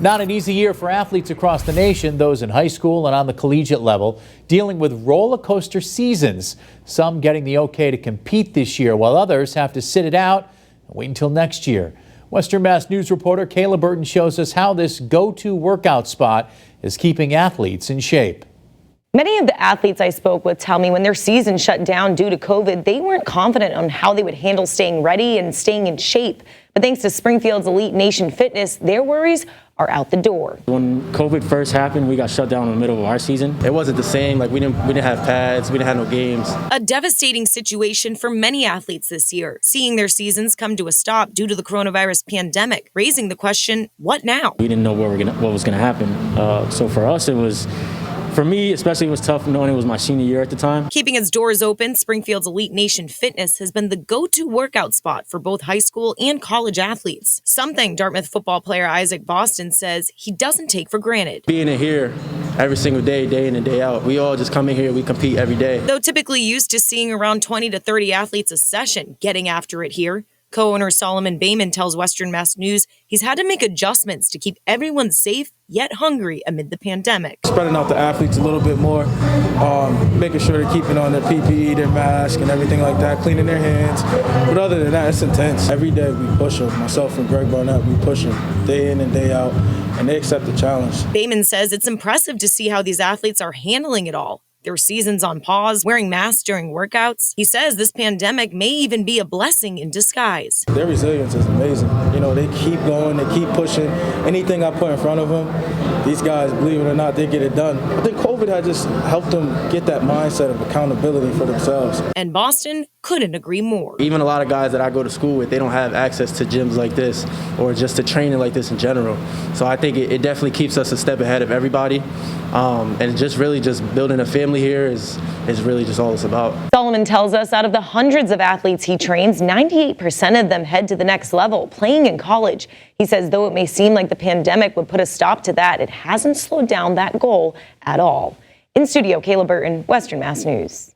Not an easy year for athletes across the nation, those in high school and on the collegiate level, dealing with roller coaster seasons. Some getting the okay to compete this year, while others have to sit it out and wait until next year. Western Mass News reporter Kayla Burton shows us how this go-to workout spot is keeping athletes in shape. Many of the athletes I spoke with tell me when their season shut down due to COVID, they weren't confident on how they would handle staying ready and staying in shape. But thanks to Springfield's Elite Nation Fitness, their worries are out the door. When COVID first happened, we got shut down in the middle of our season. It wasn't the same. Like we didn't have pads, we didn't have no games. A devastating situation for many athletes this year, seeing their seasons come to a stop due to the coronavirus pandemic, raising the question, what now? We didn't know what was gonna happen. So for us, for me, especially, it was tough knowing it was my senior year at the time. Keeping its doors open, Springfield's Elite Nation Fitness has been the go-to workout spot for both high school and college athletes. Something Dartmouth football player Isaac Boston says he doesn't take for granted. Being in here every single day, day in and day out, we all just come in here, we compete every day. Though typically used to seeing around 20 to 30 athletes a session getting after it here, co-owner Solomon Bayman tells Western Mass News he's had to make adjustments to keep everyone safe yet hungry amid the pandemic. Spreading out the athletes a little bit more, making sure they're keeping on their PPE, their mask and everything like that, cleaning their hands. But other than that, it's intense. Every day we push them. Myself and Greg Barnett, we push them day in and day out, and they accept the challenge. Bayman says it's impressive to see how these athletes are handling it all. Their seasons on pause, wearing masks during workouts. He says this pandemic may even be a blessing in disguise. Their resilience is amazing. You know, they keep going, they keep pushing. Anything I put in front of them, these guys, believe it or not, they get it done. I think COVID had just helped them get that mindset of accountability for themselves. And Boston couldn't agree more. Even a lot of guys that I go to school with, they don't have access to gyms like this or just to training like this in general. So I think it definitely keeps us a step ahead of everybody. And just really just building a family here is really just all it's about. Solomon tells us out of the hundreds of athletes he trains, 98% of them head to the next level, playing in college. He says though it may seem like the pandemic would put a stop to that, it hasn't slowed down that goal at all. In studio, Kayla Burton, Western Mass News.